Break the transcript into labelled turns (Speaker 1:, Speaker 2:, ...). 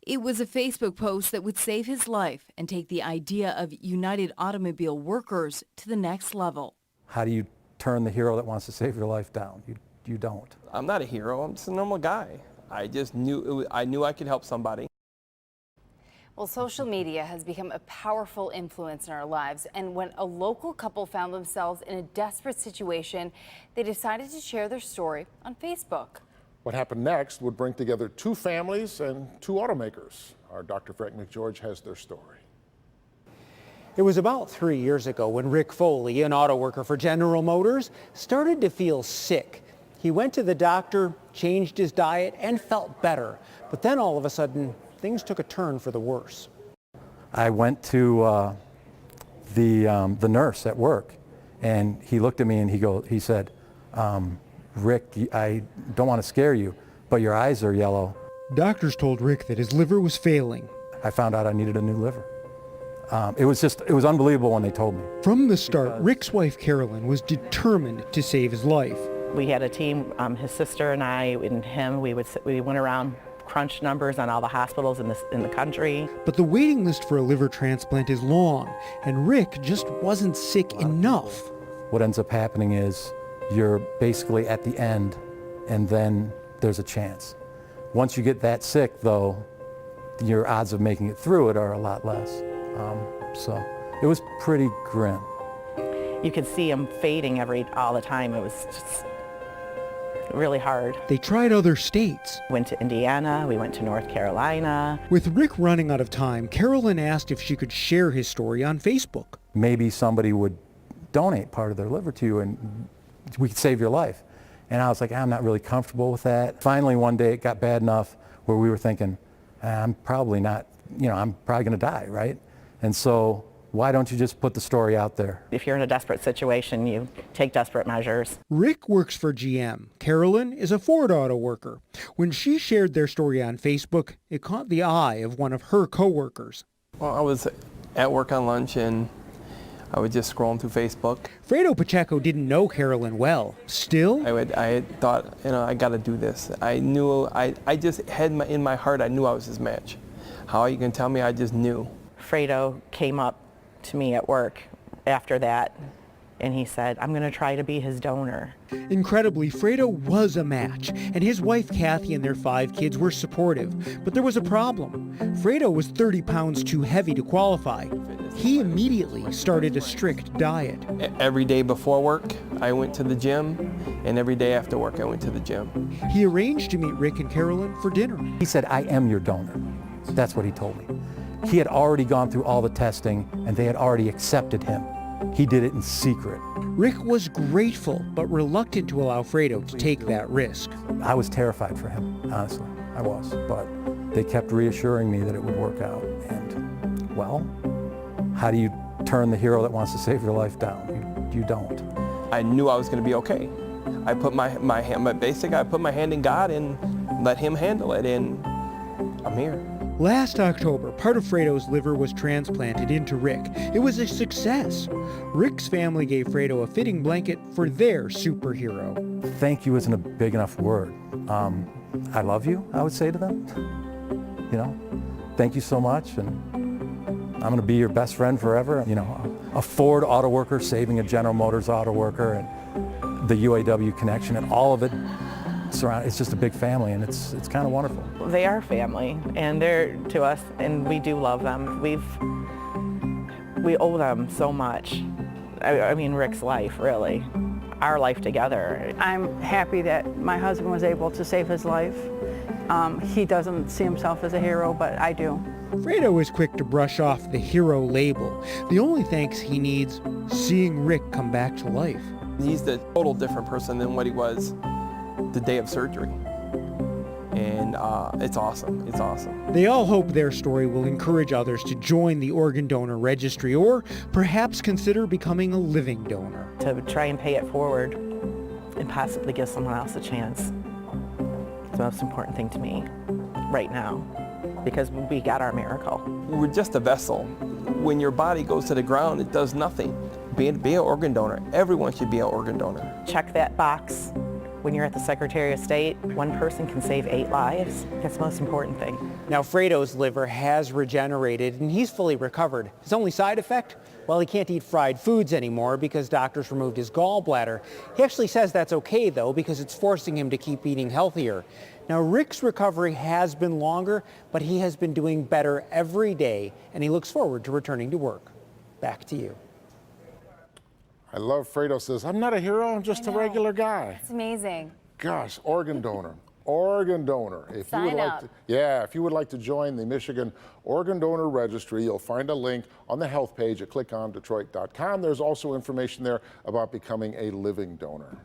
Speaker 1: It was a Facebook post that would save his life and take the idea of United Automobile Workers to the next level.
Speaker 2: How do you turn the hero that wants to save your life down? You don't.
Speaker 3: I'm not a hero, I'm just a normal guy. I just knew, I knew I could help somebody.
Speaker 4: Well, social media has become a powerful influence in our lives, and when a local couple found themselves in a desperate situation, they decided to share their story on Facebook.
Speaker 5: What happened next would bring together two families and two automakers. Our Dr. Frank McGeorge has their story.
Speaker 6: It was about 3 years ago when Rick Foley, an auto worker for General Motors, started to feel sick. He went to the doctor, changed his diet, and felt better. But then all of a sudden, things took a turn for the worse.
Speaker 2: I went to the nurse at work, and he looked at me and he said, Rick, I don't want to scare you, but your eyes are yellow.
Speaker 7: Doctors told Rick that his liver was failing.
Speaker 2: I found out I needed a new liver. It was unbelievable when they told me.
Speaker 7: From the start, Rick's wife Carolyn was determined to save his life.
Speaker 8: We had a team, his sister and I and him, we went around, crunched numbers on all the hospitals in the country.
Speaker 7: But the waiting list for a liver transplant is long, and Rick just wasn't sick enough.
Speaker 2: What ends up happening is you're basically at the end, and then there's a chance. Once you get that sick, though, your odds of making it through it are a lot less. So it was pretty grim.
Speaker 8: You could see him fading all the time. It was just really hard.
Speaker 7: They tried other states.
Speaker 8: Went to Indiana, we went to North Carolina.
Speaker 7: With Rick running out of time, Carolyn asked if she could share his story on Facebook.
Speaker 2: Maybe somebody would donate part of their liver to you and we could save your life. And I was like, I'm not really comfortable with that. Finally, one day it got bad enough where we were thinking, I'm probably not, I'm probably going to die, right? And so why don't you just put the story out there?
Speaker 8: If you're in a desperate situation, you take desperate measures.
Speaker 7: Rick works for GM. Carolyn is a Ford auto worker. When she shared their story on Facebook, it caught the eye of one of her coworkers.
Speaker 3: Well, I was at work on lunch and I was just scrolling through Facebook.
Speaker 7: Fredo Pacheco didn't know Carolyn well. Still,
Speaker 3: I had thought, I got to do this. I knew, I just had in my heart, I knew I was his match. How you can tell me? I just knew.
Speaker 8: Fredo came up to me at work after that, and he said, I'm going to try to be his donor.
Speaker 7: Incredibly, Fredo was a match, and his wife Kathy and their 5 kids were supportive. But there was a problem. Fredo was 30 pounds too heavy to qualify. He immediately started a strict diet.
Speaker 3: Every day before work, I went to the gym, and every day after work, I went to the gym.
Speaker 7: He arranged to meet Rick and Carolyn for dinner.
Speaker 2: He said, I am your donor. That's what he told me. He had already gone through all the testing, and they had already accepted him. He did it in secret.
Speaker 7: Rick was grateful, but reluctant to allow Fredo to take that risk.
Speaker 2: I was terrified for him, honestly. I was. But they kept reassuring me that it would work out. And, well, how do you turn the hero that wants to save your life down? You don't.
Speaker 3: I knew I was going to be okay. I put my hand in God and let him handle it, and I'm here.
Speaker 7: Last October, part of Fredo's liver was transplanted into Rick. It was a success. Rick's family gave Fredo a fitting blanket for their superhero.
Speaker 2: Thank you isn't a big enough word. I love you, I would say to them. Thank you so much, and I'm going to be your best friend forever. A Ford auto worker saving a General Motors auto worker, and the UAW connection, and all of it. It's just a big family, and it's kind of wonderful.
Speaker 8: They are family, and they're to us, and we do love them. We owe them so much. I mean, Rick's life, really. Our life together.
Speaker 9: I'm happy that my husband was able to save his life. He doesn't see himself as a hero, but I do.
Speaker 7: Fredo is quick to brush off the hero label. The only thanks he needs, seeing Rick come back to life.
Speaker 3: He's the total different person than what he was the day of surgery. And it's awesome. It's awesome.
Speaker 7: They all hope their story will encourage others to join the organ donor registry or perhaps consider becoming a living donor.
Speaker 8: To try and pay it forward and possibly give someone else a chance. It's the most important thing to me right now, because we got our miracle.
Speaker 3: We're just a vessel. When your body goes to the ground, it does nothing. Be an organ donor. Everyone should be an organ donor.
Speaker 8: Check that box when you're at the Secretary of State, one person can save 8 lives. That's the most important thing.
Speaker 6: Now, Fredo's liver has regenerated and he's fully recovered. His only side effect? Well, he can't eat fried foods anymore because doctors removed his gallbladder. He actually says that's okay, though, because it's forcing him to keep eating healthier. Now, Rick's recovery has been longer, but he has been doing better every day, and he looks forward to returning to work. Back to you.
Speaker 5: I love Fredo says, I'm not a hero, I'm just a regular guy.
Speaker 4: It's amazing.
Speaker 5: Gosh, organ donor. Organ donor. If you would
Speaker 4: Sign
Speaker 5: like
Speaker 4: up.
Speaker 5: to, yeah, if you would like to join the Michigan Organ Donor Registry, you'll find a link on the health page at clickondetroit.com. There's also information there about becoming a living donor.